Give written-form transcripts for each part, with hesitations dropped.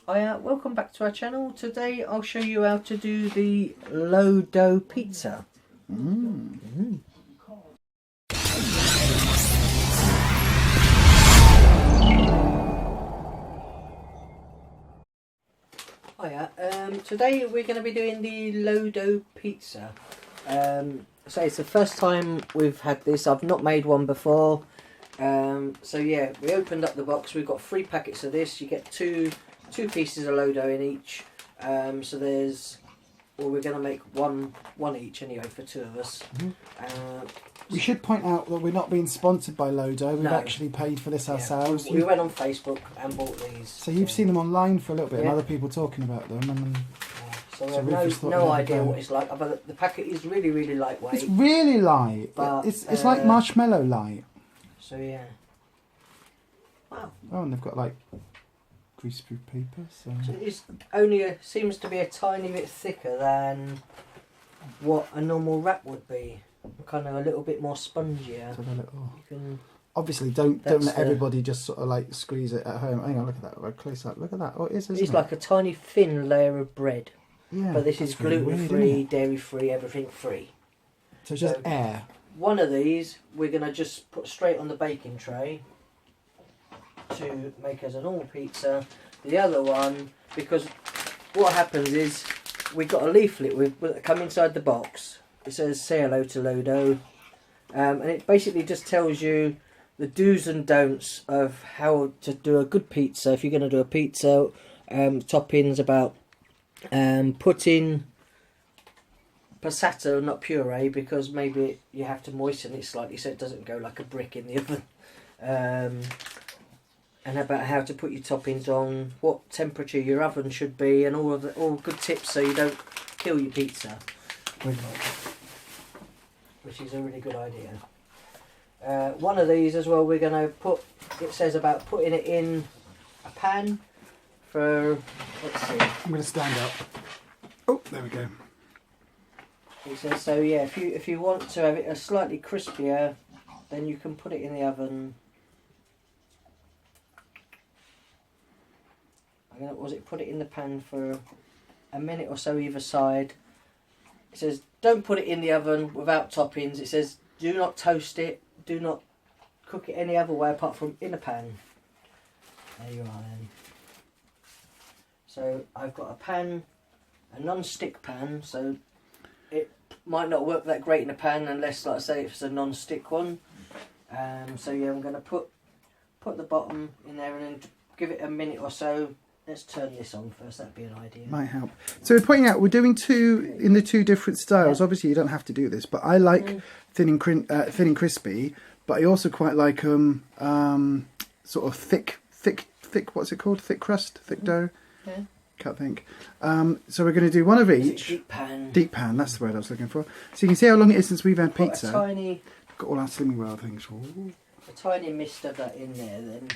Welcome back to our channel. Today I'll show you how to do the low dough pizza. Today we're going to be doing the low dough pizza. So it's the first time we've had this. I've not made one before. So yeah, we opened up the box. We've got 3 packets of this. You get two pieces of low dough in each. So there's, well, we're going to make one each anyway for 2 of us. We should point out that we're not being sponsored by Lodo. We've actually paid for this ourselves. We went on Facebook and bought these. So you've seen them online for a little bit, and other people talking about them. And so we have no idea what it's like. But the packet is really, really lightweight. It's really light. But it's like marshmallow light. So yeah. Wow. Oh, and they've got like greaseproof paper. So it's only seems to be a tiny bit thicker than what a normal wrap would be. Kind of a little bit more spongier. Obviously, don't let everybody just sort of like squeeze it at home. Hang on, look at that. Right close up. Look at that. Oh, it is. It's like a tiny thin layer of bread. Yeah. But this is gluten free, dairy free, everything free. So it's just air. One of these we're gonna just put straight on the baking tray to make as a normal pizza. The other one, because what happens is we got a leaflet with come inside the box. It says say hello to Lodo, and it basically just tells you the do's and don'ts of how to do a good pizza. If you're going to do a pizza, toppings about putting passata, not puree, because maybe you have to moisten it slightly so it doesn't go like a brick in the oven. And about how to put your toppings on, what temperature your oven should be, and all good tips so you don't kill your pizza. Which is a really good idea. One of these as well, we're going to put, it says about putting it in a pan for, let's see. I'm going to stand up. Oh, there we go. It says, so yeah, if you want to have it a slightly crispier, then you can put it in the oven. Put it in the pan for a minute or so either side. It says don't put it in the oven without toppings. It says do not toast it, do not cook it any other way apart from in a pan. There you are then. So I've got a pan, a non-stick pan, so it might not work that great in a pan unless, like I say, if it's a non-stick one. So yeah, I'm going to put the bottom in there and then give it a minute or so. Let's turn this on first, that'd be an idea. Might help. So we're pointing out, we're doing 2 in the 2 different styles. Yeah. Obviously you don't have to do this, but I like thin and crispy, but I also quite like sort of thick, what's it called? Thick crust? Thick dough? Yeah. Can't think. So we're going to do one of each. Deep pan. Deep pan, that's the word I was looking for. So you can see how long it is since we've had pizza. Got all our Slimming World things. Ooh. A tiny mist of that in there then.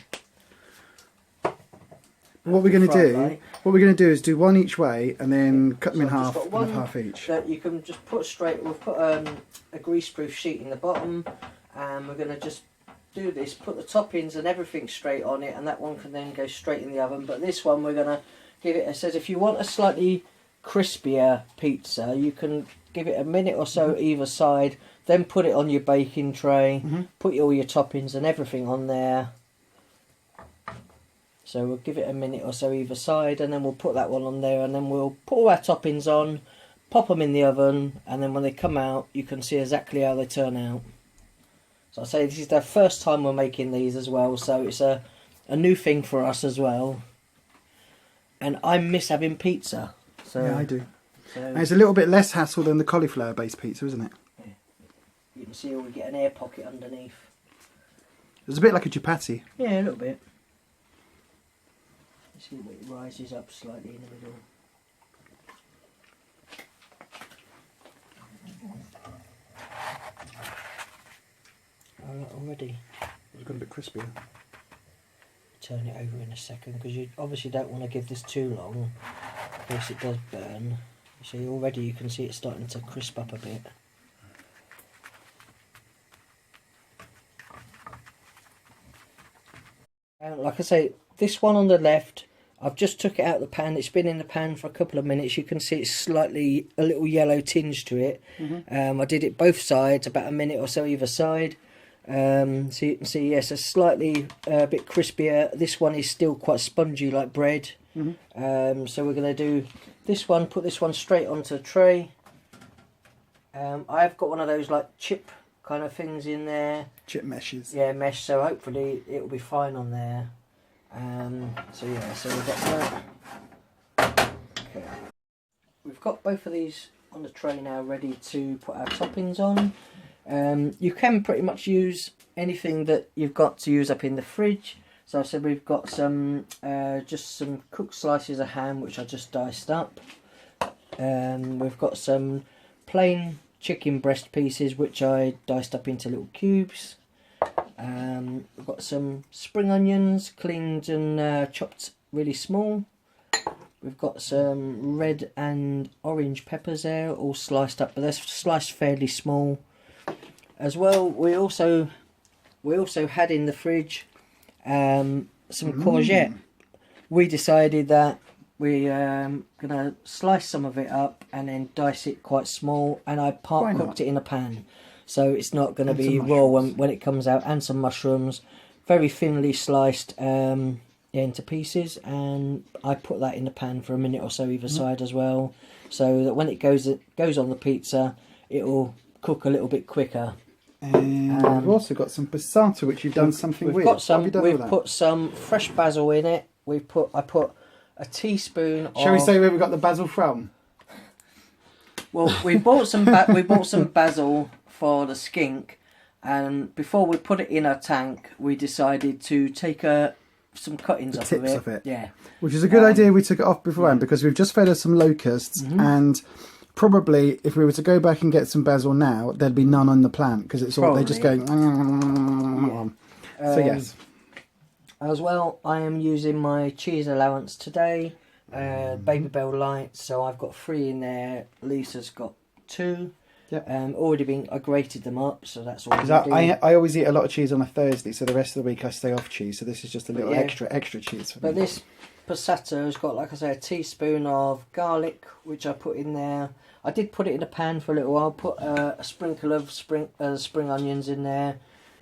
What we're going to do is do one each way and then cut them in half and half each. That you can just put straight. We'll put a greaseproof sheet in the bottom, and we're going to just do this. Put the toppings and everything straight on it, and that one can then go straight in the oven. But this one we're going to give it. It says if you want a slightly crispier pizza, you can give it a minute or so either side. Then put it on your baking tray. Put all your toppings and everything on there. So we'll give it a minute or so either side, and then we'll put that one on there, and then we'll put all our toppings on, pop them in the oven, and then when they come out, you can see exactly how they turn out. So I say this is the first time we're making these as well, so it's a new thing for us as well. And I miss having pizza. So, yeah, I do. So, and it's a little bit less hassle than the cauliflower-based pizza, isn't it? Yeah. You can see we get an air pocket underneath. It's a bit like a chapati. Yeah, a little bit. See what it rises up slightly in the middle. Already. It's got a bit crispier. Turn it over in a second because you obviously don't want to give this too long in case it does burn. See, already you can see it's starting to crisp up a bit. Like I say, this one on the left I've just took it out of the pan. It's been in the pan for a couple of minutes. You can see it's slightly a little yellow tinge to it. I did it both sides, about a minute or so either side. So you can see, yes, it's slightly a bit crispier. This one is still quite spongy like bread. So we're going to do this one, put this one straight onto a tray. I've got one of those like chip kind of things in there. Chip meshes. Yeah, mesh, so hopefully it'll be fine on there. So yeah, so we've got that. Okay. We've got both of these on the tray now ready to put our toppings on. You can pretty much use anything that you've got to use up in the fridge. So I said we've got some just some cooked slices of ham which I just diced up. We've got some plain chicken breast pieces which I diced up into little cubes. We've got some spring onions cleaned and chopped really small. We've got some red and orange peppers there, all sliced up, but they're sliced fairly small. As well, we also had in the fridge some courgette. We decided that we're gonna slice some of it up and then dice it quite small, and I part cooked it in a pan. So it's not going to be raw when it comes out, and some mushrooms, very thinly sliced into pieces, and I put that in the pan for a minute or so either side as well, so that when it goes on the pizza, it will cook a little bit quicker. And we've also got some passata, which you've done something with. We've put some fresh basil in it. I put a teaspoon. Shall we say where we got the basil from? Well, we bought some basil for the skink, and before we put it in our tank, we decided to take some cuttings off of it. Yeah, which is a good idea. We took it off beforehand because we've just fed her some locusts, and probably if we were to go back and get some basil now, there'd be none on the plant because it's all they're just going. So yes. As well, I am using my cheese allowance today, Baby Bell Lights. So I've got 3 in there. Lisa's got 2. Yep. I grated them up, so that's all. I always eat a lot of cheese on a Thursday, so the rest of the week I stay off cheese. So this is just a little extra cheese for me. But this passata has got, like I say, a teaspoon of garlic, which I put in there. I did put it in a pan for a little while. Put a sprinkle of spring onions in there,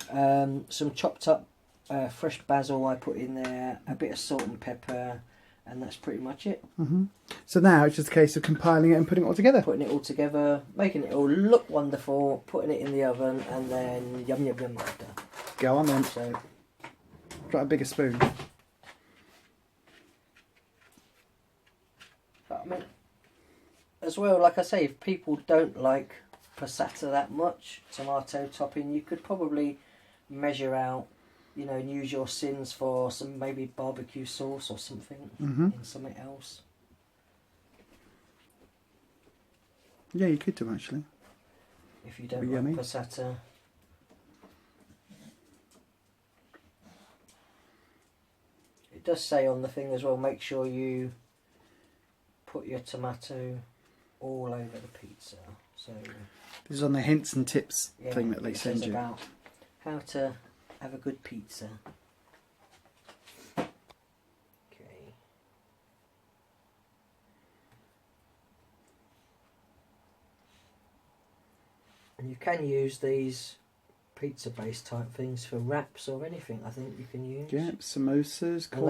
some chopped up fresh basil I put in there, a bit of salt and pepper. And that's pretty much it. So now it's just a case of compiling it and putting it all together. Putting it all together, making it all look wonderful, putting it in the oven, and then yum yum yum after. Go on then. So, try a bigger spoon. But, I mean, as well, like I say, if people don't like passata that much, tomato topping, you could probably measure out, and use your sins for some maybe barbecue sauce or something in something else. Yeah, you could do actually. If you don't like passata. It does say on the thing as well, make sure you put your tomato all over the pizza. So this is on the hints and tips thing that they send you. About how to have a good pizza. Okay. And you can use these pizza base type things for wraps or anything. I think you can use. Yeah, samosas, and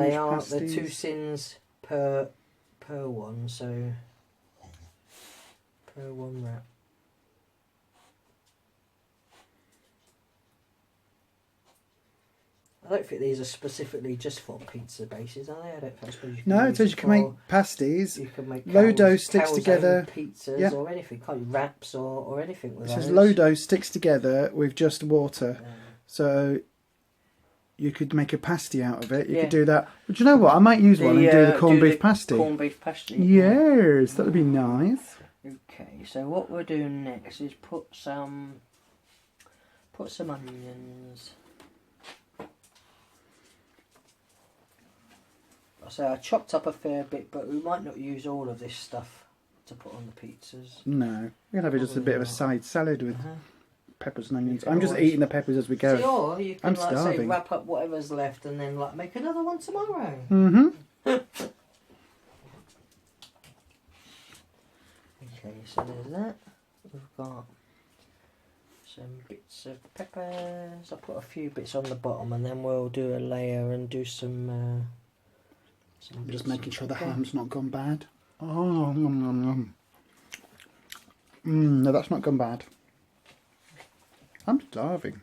they're 2 sins per one, so per one wrap. I don't think these are specifically just for pizza bases, are they? I don't suppose you can. No, it says you can make pasties. You can make low dough sticks together. Pizzas or anything, can't you? Wraps or anything with those. It says those. Low dough sticks together with just water. So you could make a pasty out of it. You could do that. But you know what? I might use one and do the corned beef pasty. Corned beef pasty. Yes, that would be nice. Okay, so what we're doing next is put some onions. So I chopped up a fair bit, but we might not use all of this stuff to put on the pizzas. No, we'll have just a bit of a side salad with peppers and onions. I'm just eating the peppers as we go. Or you can say wrap up whatever's left and then make another one tomorrow. So there's that. We've got some bits of peppers. I'll put a few bits on the bottom and then we'll do a layer and do some I'm just making sure the ham's not gone bad. Oh, no, that's not gone bad. I'm starving.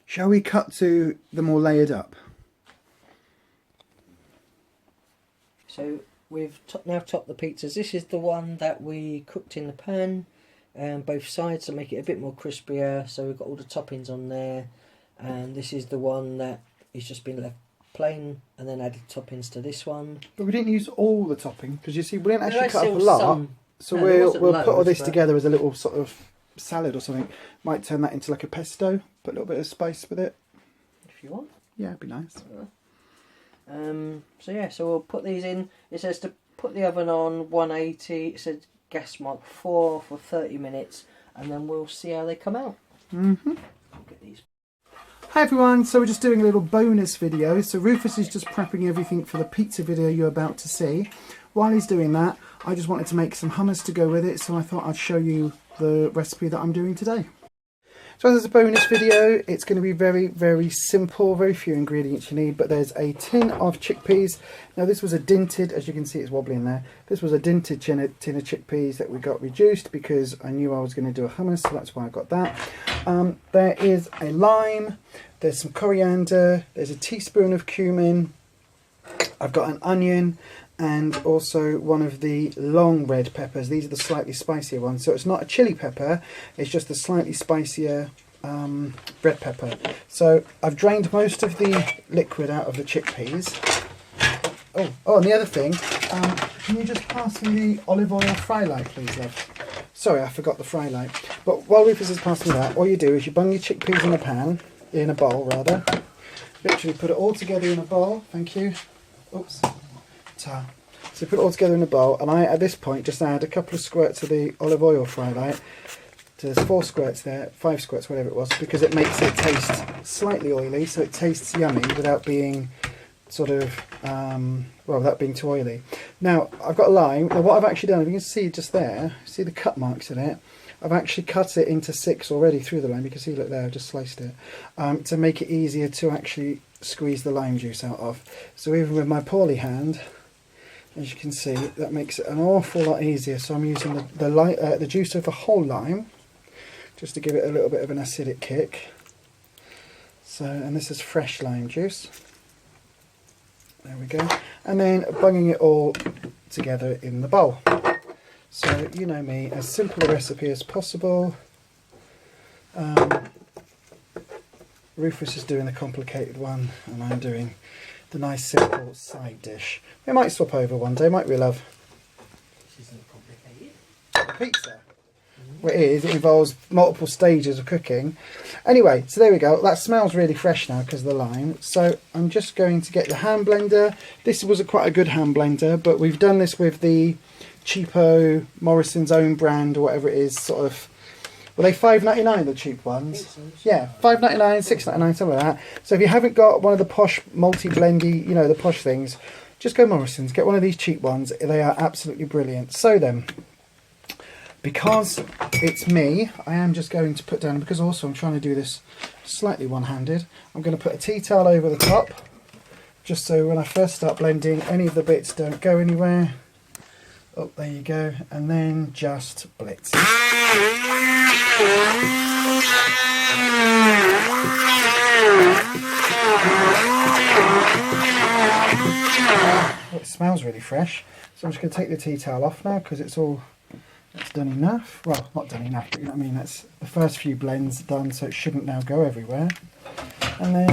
Shall we cut to the more layered up? So we've now topped the pizzas. This is the one that we cooked in the pan, both sides to make it a bit more crispier. So we've got all the toppings on there, and this is the one that has just been left plain and then added toppings to this one. But we didn't use all the topping because you see we didn't actually cut up a still lot. some. So No, there we'll wasn't put all loads, this but- together as a little sort of salad or something. Might turn that into like a pesto. Put a little bit of spice with it. If you want. Yeah, it'd be nice. So yeah, so we'll put these in. It says to put the oven on 180. It says gas mark 4 for 30 minutes, and then we'll see how they come out. Get these. Hi everyone, so we're just doing a little bonus video. So Rufus is just prepping everything for the pizza video you're about to see. While he's doing that, I just wanted to make some hummus to go with it, so I thought I'd show you the recipe that I'm doing today. So as a bonus video, it's going to be very, very simple, very few ingredients you need, but there's a tin of chickpeas. Now this was a dinted, as you can see it's wobbling there, this was a dinted tin of chickpeas that we got reduced because I knew I was going to do a hummus, so that's why I got that. There is a lime, there's some coriander, there's a teaspoon of cumin, I've got an onion, and also one of the long red peppers. These are the slightly spicier ones. So it's not a chili pepper, it's just a slightly spicier red pepper. So I've drained most of the liquid out of the chickpeas. Oh, and the other thing, can you just pass me the olive oil fry light, please, love? Sorry, I forgot the fry light. But while Rufus is passing me that, all you do is you bung your chickpeas in a pan, in a bowl rather. Literally put it all together in a bowl. Thank you. Oops. So put it all together in a bowl, and I at this point just add a couple of squirts of the olive oil fry light. So there's 4 squirts there, 5 squirts, whatever it was, because it makes it taste slightly oily, so it tastes yummy without being sort of without being too oily. Now I've got a lime. Now what I've actually done, if you can see just there, see the cut marks in it, I've actually cut it into 6 already through the lime. You can see, look there, I've just sliced it to make it easier to actually squeeze the lime juice out of. So even with my poorly hand, as you can see, that makes it an awful lot easier. So I'm using the juice of a whole lime, just to give it a little bit of an acidic kick. So, and this is fresh lime juice. There we go. And then bunging it all together in the bowl. So, you know me, as simple a recipe as possible. Rufus is doing the complicated one, and I'm doing the nice simple side dish. We might swap over one day, might we, love? This isn't complicated. Pizza. Well, it is. It involves multiple stages of cooking. Anyway, so there we go. That smells really fresh now because of the lime. So I'm just going to get the hand blender. This was quite a good hand blender, but we've done this with the cheapo Morrison's own brand or whatever it is, sort of. Were they $5.99, the cheap ones? So. Yeah, $5.99, $6.99, something like that. So if you haven't got one of the posh multi-blendy, you know, the posh things, just go Morrison's. Get one of these cheap ones. They are absolutely brilliant. So then, because it's me, I am just going to put down, because also I'm trying to do this slightly one-handed, I'm going to put a tea towel over the top, just so when I first start blending, any of the bits don't go anywhere. Oh, there you go. And then just blitz. Oh, it smells really fresh. So I'm just going to take the tea towel off now because it's done enough. Well, not done enough, but you know what I mean. That's the first few blends done, so it shouldn't now go everywhere. And then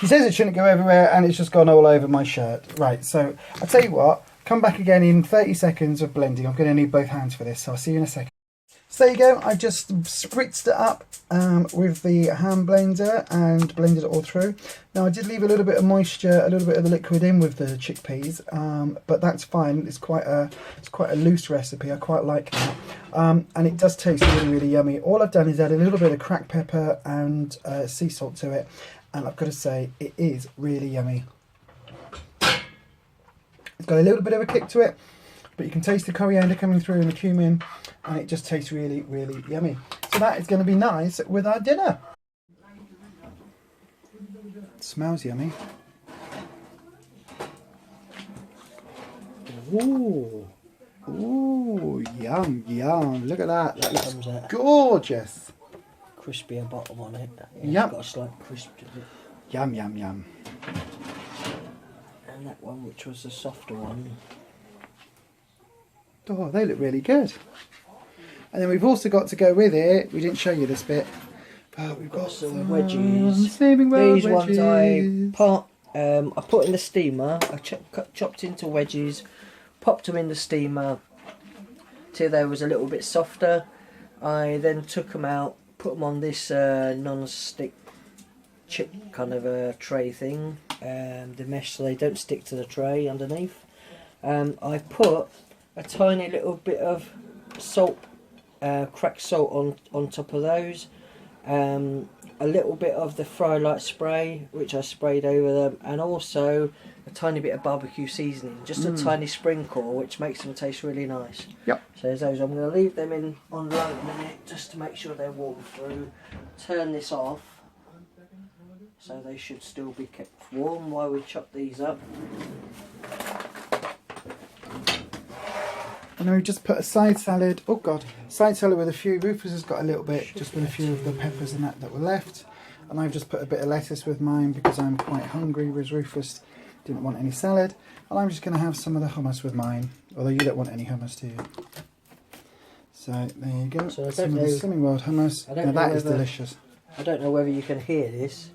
she says it shouldn't go everywhere, and it's just gone all over my shirt. Right, so I'll tell you what, come back again in 30 seconds of blending. I'm going to need both hands for this, so I'll see you in a second. So there you go. I just spritzed it up with the hand blender and blended it all through. Now I did leave a little bit of moisture, a little bit of the liquid in with the chickpeas, but that's fine. It's quite a loose recipe. I quite like that, and it does taste really, really yummy. All I've done is add a little bit of cracked pepper and sea salt to it, and I've got to say it is really yummy. It's got a little bit of a kick to it, but you can taste the coriander coming through and the cumin, and it just tastes really, really yummy. So that is going to be nice with our dinner. It smells yummy. Ooh, ooh, yum, yum. Look at that. That looks gorgeous. Crispier bottom on it. Yep. It's got a slight crisp to it. Yum, yum, yum. And that one, which was the softer one. Oh, they look really good. And then we've also got to go with it. We didn't show you this bit, but we've got some wedges. Saving World These wedges. ones I put in the steamer. I chopped into wedges, popped them in the steamer till they was a little bit softer. I then took them out, put them on this non-stick chip kind of a tray thing, the mesh, so they don't stick to the tray underneath. I put a tiny little bit of salt, cracked salt on top of those, a little bit of the fry light spray which I sprayed over them, and also a tiny bit of barbecue seasoning, just a tiny sprinkle, which makes them taste really nice. Yep. So there's those. I'm going to leave them in on low in a minute just to make sure they're warm through. Turn this off, so they should still be kept warm while we chop these up. And then we just put a side salad. Oh God, side salad with a few. Rufus has got a little bit, just with a few of the peppers and that were left. And I've just put a bit of lettuce with mine because I'm quite hungry, whereas Rufus didn't want any salad. And I'm just going to have some of the hummus with mine. Although you don't want any hummus, do you? So there you go. So some of the Slimming World hummus. Now that is delicious. I don't know whether you can hear this.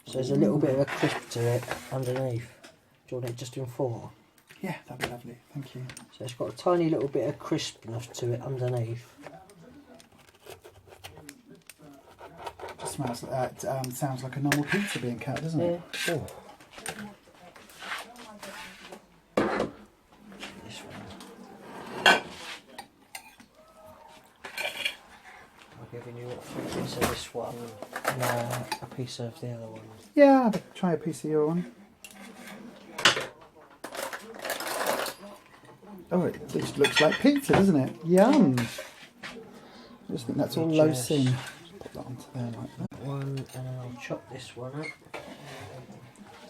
So there's a little bit of a crisp to it underneath. Do you want it just in four? Yeah, that'd be lovely. Thank you. So it's got a tiny little bit of crispness to it underneath. Just smells like that. Sounds like a normal pizza being cut, doesn't it? Yeah. Oh. This one. I'm giving you a piece of this one and a piece of the other one. Yeah, I'll try a piece of your one. Oh, it just looks like pizza, doesn't it? Yum! I just think that's all low sin. Put that onto there like that. One, and then I'll chop this one up.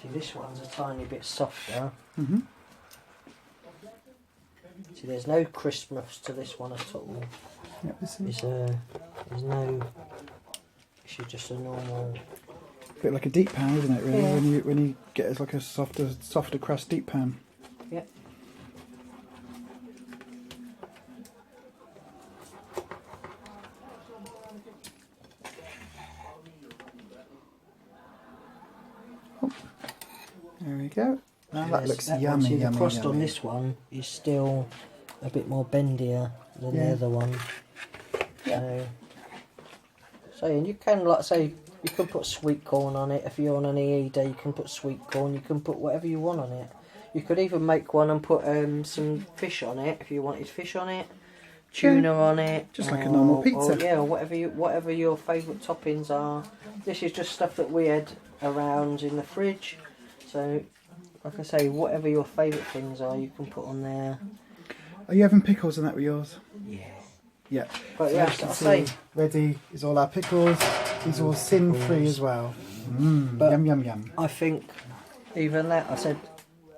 See, this one's a tiny bit softer. Mm-hmm. See, there's no crispness to this one at all. Yep, this is There's no. It's just a normal. a bit like a deep pan, isn't it? Really, Yeah. when you get it like a softer crust deep pan. Yeah. There we go. Now that looks that yummy, one, see, yummy, the crust yummy. on this one is still a bit more bendier than the Yeah. other one. Yeah. So and you can, like say, you can put sweet corn on it. If you're on an EE day, you can put sweet corn. You can put whatever you want on it. You could even make one and put some fish on it if you wanted fish on it, tuna on it, Just like a normal pizza. or whatever your favourite toppings are. This is just stuff that we had around in the fridge. So, like I say, whatever your favourite things are, you can put on there. Are you having pickles on that with yours? Yeah. Yeah. But So yeah, as you can I'll see, say, ready is all our pickles. These are all sin-free as well. But Yum, yum, yum. I think even that, I said,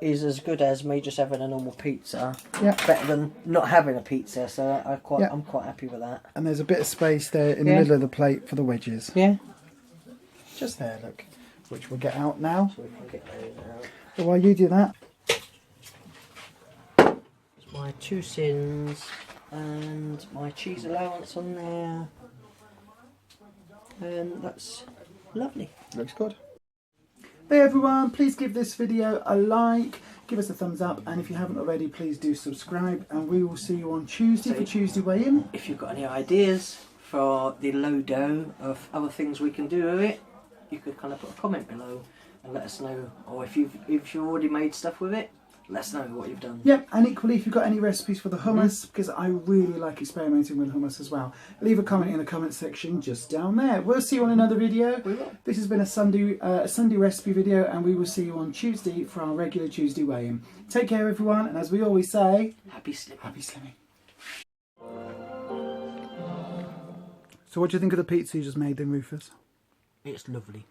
is as good as me just having a normal pizza. Yeah. Better than not having a pizza, so Yeah. I'm quite happy with that. And there's a bit of space there in the Yeah. middle of the plate for the wedges. Yeah. Just there, look. Which we'll get out now. So we can get those out. So while you do that, It's my 2 sins and my cheese allowance on there. And that's lovely. looks good. Hey everyone, please give this video a like, give us a thumbs up, and if you haven't already, please do subscribe, and we will see you on Tuesday for Tuesday weigh-in. If you've got any ideas for the low dough of other things we can do with it, you could kind of put a comment below and let us know, or if you've already made stuff with it, let us know what you've done. Yep, and equally if you've got any recipes for the hummus, because I really like experimenting with hummus as well, leave a comment in the comment section just down there. We'll see you on another video. We will. This has been a Sunday recipe video, and we will see you on Tuesday for our regular Tuesday weigh-in. Take care everyone, and as we always say, Happy slimming. happy slimming. So what do you think of the pizza you just made then, Rufus? It's lovely.